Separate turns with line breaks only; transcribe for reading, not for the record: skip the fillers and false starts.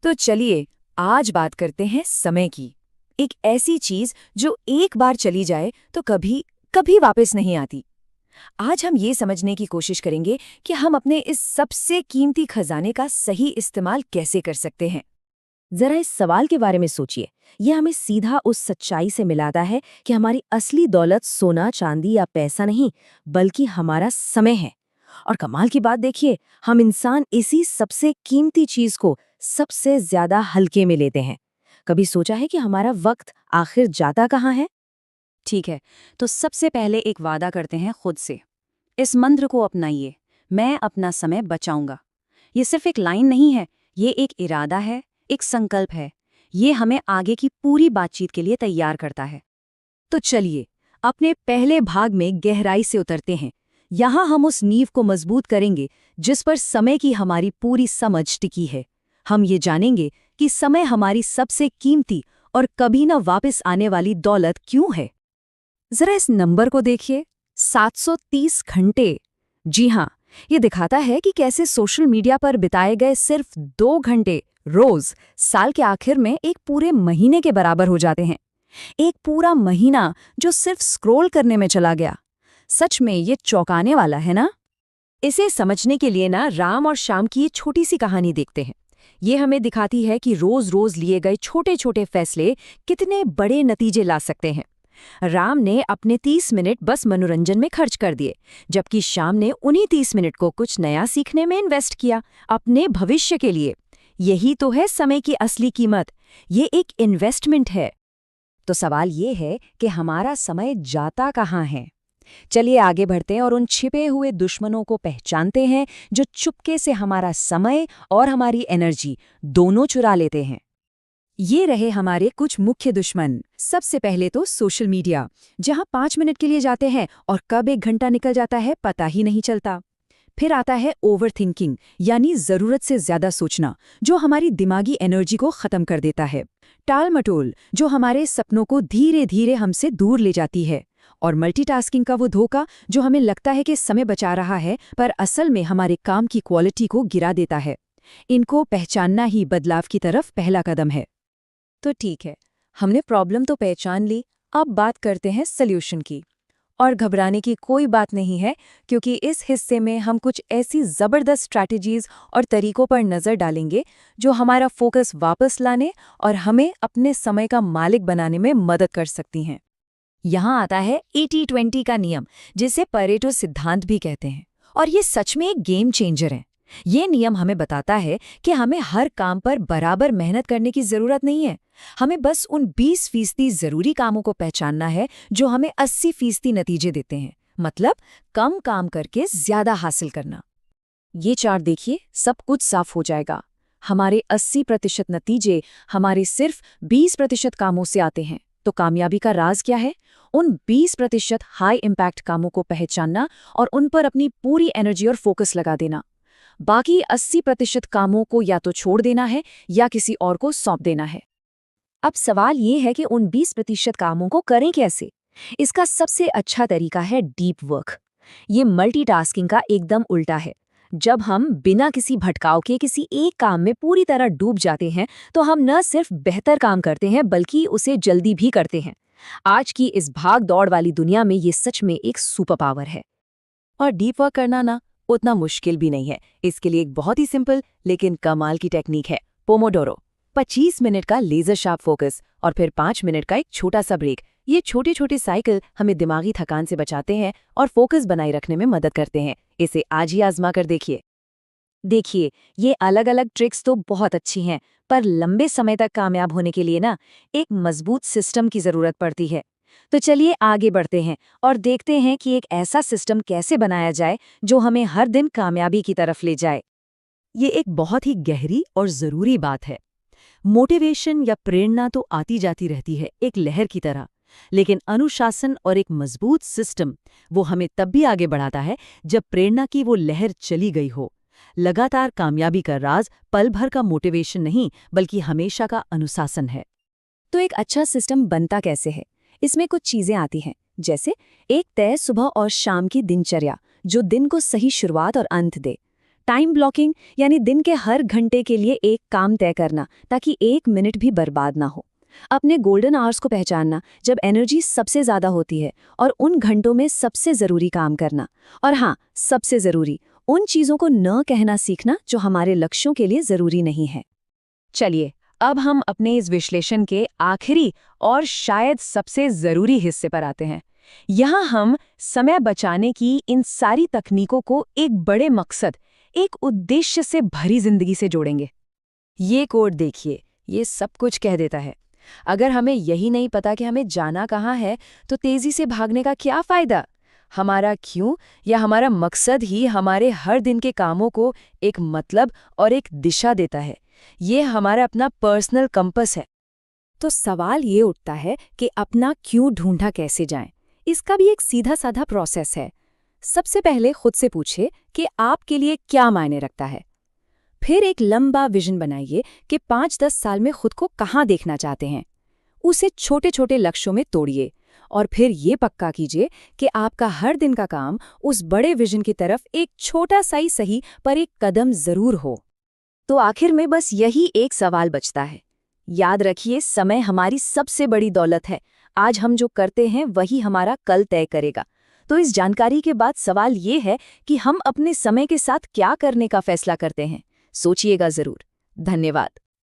तो चलिए आज बात करते हैं समय की। एक ऐसी चीज जो एक बार चली जाए तो कभी कभी वापस नहीं आती। आज हम ये समझने की कोशिश करेंगे कि हम अपने इस सबसे कीमती खजाने का सही इस्तेमाल कैसे कर सकते हैं।
जरा इस सवाल के बारे में सोचिए। यह हमें सीधा उस सच्चाई से मिलाता है कि हमारी असली दौलत सोना, चांदी या पैसा नहीं, बल्कि हमारा समय है। और कमाल की बात देखिए, हम इंसान इसी सबसे कीमती चीज को सबसे ज्यादा हल्के में लेते हैं। कभी सोचा है कि हमारा वक्त आखिर जाता कहाँ है?
ठीक है, तो सबसे पहले एक वादा करते हैं खुद से। इस मंत्र को अपनाइए, मैं अपना समय बचाऊंगा। ये सिर्फ एक लाइन नहीं है, ये एक इरादा है, एक संकल्प है। ये हमें आगे की पूरी बातचीत के लिए तैयार करता है।
तो चलिए अपने पहले भाग में गहराई से उतरते हैं। यहाँ हम उस नींव को मजबूत करेंगे जिस पर समय की हमारी पूरी समझ टिकी है। हम ये जानेंगे कि समय हमारी सबसे कीमती और कभी न वापस आने वाली दौलत क्यों है। जरा इस नंबर को देखिए, 730 घंटे। जी हाँ, ये दिखाता है कि कैसे सोशल मीडिया पर बिताए गए सिर्फ 2 घंटे रोज साल के आखिर में एक पूरे महीने के बराबर हो जाते हैं। एक पूरा महीना जो सिर्फ स्क्रॉल करने में चला गया। सच में ये चौंकाने वाला है ना। इसे समझने के लिए ना राम और श्याम की ये छोटी सी कहानी देखते हैं। ये हमें दिखाती है कि रोज रोज लिए गए छोटे छोटे फैसले कितने बड़े नतीजे ला सकते हैं। राम ने अपने 30 मिनट बस मनोरंजन में खर्च कर दिए, जबकि श्याम ने उन्हीं 30 मिनट को कुछ नया सीखने में इन्वेस्ट किया, अपने भविष्य के लिए। यही तो है समय की असली कीमत। ये एक इन्वेस्टमेंट है। तो सवाल ये है कि हमारा समय जाता कहाँ है। चलिए आगे बढ़ते हैं और उन छिपे हुए दुश्मनों को पहचानते हैं जो चुपके से हमारा समय और हमारी एनर्जी दोनों चुरा लेते हैं। ये रहे हमारे कुछ मुख्य दुश्मन। सबसे पहले तो सोशल मीडिया, जहां 5 मिनट के लिए जाते हैं और कब 1 घंटा निकल जाता है पता ही नहीं चलता। फिर आता है ओवर थिंकिंग, यानी जरूरत से ज्यादा सोचना, जो हमारी दिमागी एनर्जी को खत्म कर देता है। टाल मटोल, जो हमारे सपनों को धीरे धीरे हमसे दूर ले जाती है। और मल्टीटास्किंग का वो धोखा, जो हमें लगता है कि समय बचा रहा है पर असल में हमारे काम की क्वालिटी को गिरा देता है। इनको पहचानना ही बदलाव की तरफ पहला कदम है। तो ठीक है, हमने प्रॉब्लम तो पहचान ली, अब बात करते हैं सल्यूशन की। और घबराने की कोई बात नहीं है, क्योंकि इस हिस्से में हम कुछ ऐसी ज़बरदस्त स्ट्रैटेजीज और तरीकों पर नज़र डालेंगे जो हमारा फोकस वापस लाने और हमें अपने समय का मालिक बनाने में मदद कर सकती हैं। यहाँ आता है 80-20 का नियम, जिसे परेटो सिद्धांत भी कहते हैं। और ये सच में एक गेम चेंजर है। ये नियम हमें बताता है कि हमें हर काम पर बराबर मेहनत करने की जरूरत नहीं है। हमें बस उन 20% जरूरी कामों को पहचानना है जो हमें 80% नतीजे देते हैं। मतलब कम काम करके ज्यादा हासिल करना। ये चार्ट देखिए, सब कुछ साफ हो जाएगा। हमारे 80% नतीजे हमारे सिर्फ 20% कामों से आते हैं। तो कामयाबी का राज क्या है? उन 20% हाई इम्पैक्ट कामों को पहचानना और उन पर अपनी पूरी एनर्जी और फोकस लगा देना। बाकी 80% कामों को या तो छोड़ देना है या किसी और को सौंप देना है। अब सवाल ये है कि उन 20% कामों को करें कैसे? इसका सबसे अच्छा तरीका है डीप वर्क। ये मल्टीटास्किंग का एकदम उल्टा है। जब हम बिना किसी भटकाव के किसी एक काम में पूरी तरह डूब जाते हैं तो हम न सिर्फ बेहतर काम करते हैं बल्कि उसे जल्दी भी करते हैं। आज की इस भाग दौड़ वाली दुनिया में ये सच में एक सुपर पावर है। और डीप वर्क करना ना उतना मुश्किल भी नहीं है। इसके लिए एक बहुत ही सिंपल लेकिन कमाल की टेक्निक है, पोमोडोरो। 25 मिनट का लेजर शार्प फोकस और फिर 5 मिनट का एक छोटा सा ब्रेक। ये छोटे छोटे साइकिल हमें दिमागी थकान से बचाते हैं और फोकस बनाए रखने में मदद करते हैं। इसे आज ही आजमा कर देखिए, ये अलग अलग ट्रिक्स तो बहुत अच्छी हैं, पर लंबे समय तक कामयाब होने के लिए ना एक मजबूत सिस्टम की जरूरत पड़ती है। तो चलिए आगे बढ़ते हैं और देखते हैं कि एक ऐसा सिस्टम कैसे बनाया जाए जो हमें हर दिन कामयाबी की तरफ ले जाए। ये एक बहुत ही गहरी और जरूरी बात है। मोटिवेशन या प्रेरणा तो आती जाती रहती है एक लहर की तरह, लेकिन अनुशासन और एक मजबूत सिस्टम वो हमें तब भी आगे बढ़ाता है जब प्रेरणा की वो लहर चली गई हो। लगातार कामयाबी का राज पल भर का मोटिवेशन नहीं बल्कि हमेशा का अनुशासन है। तो एक अच्छा सिस्टम बनता कैसे है? इसमें कुछ चीजें आती हैं, जैसे एक तय सुबह और शाम की दिनचर्या जो दिन को सही शुरुआत और अंत दे।
टाइम ब्लॉकिंग यानी दिन के हर घंटे के लिए एक काम तय करना ताकि 1 मिनट भी बर्बाद ना हो। अपने गोल्डन आवर्स को पहचानना जब एनर्जी सबसे ज़्यादा होती है और उन घंटों में सबसे ज़रूरी काम करना। और हाँ, सबसे ज़रूरी उन चीज़ों को न कहना सीखना जो हमारे लक्ष्यों के लिए ज़रूरी नहीं है। चलिए, अब हम अपने इस विश्लेषण के आखिरी और शायद सबसे ज़रूरी हिस्से पर आते हैं। यहाँ हम समय बचाने की इन सारी तकनीकों को एक बड़े मकसद, एक उद्देश्य से भरी जिंदगी से जोड़ेंगे। ये कोड देखिए, ये सब कुछ कह देता है। अगर हमें यही नहीं पता कि हमें जाना कहाँ है, तो तेजी से भागने का क्या फायदा? हमारा क्यों या हमारा मकसद ही हमारे हर दिन के कामों को एक मतलब और एक दिशा देता है। ये हमारा अपना पर्सनल कंपस है। तो सवाल ये उठता है कि अपना क्यों ढूंढा कैसे जाएं? इसका भी एक सीधा साधा प्रोसेस है। सबसे पहले खुद से पूछिए कि आपके लिए क्या मायने रखता है। फिर एक लंबा विजन बनाइए कि 5-10 साल में खुद को कहाँ देखना चाहते हैं। उसे छोटे छोटे लक्ष्यों में तोड़िए और फिर ये पक्का कीजिए कि आपका हर दिन का काम उस बड़े विजन की तरफ एक छोटा सा ही सही पर एक कदम जरूर हो। तो आखिर में बस यही एक सवाल बचता है। याद रखिए, समय हमारी सबसे बड़ी दौलत है। आज हम जो करते हैं वही हमारा कल तय करेगा। तो इस जानकारी के बाद सवाल ये है कि हम अपने समय के साथ क्या करने का फैसला करते हैं। सोचिएगा जरूर। धन्यवाद।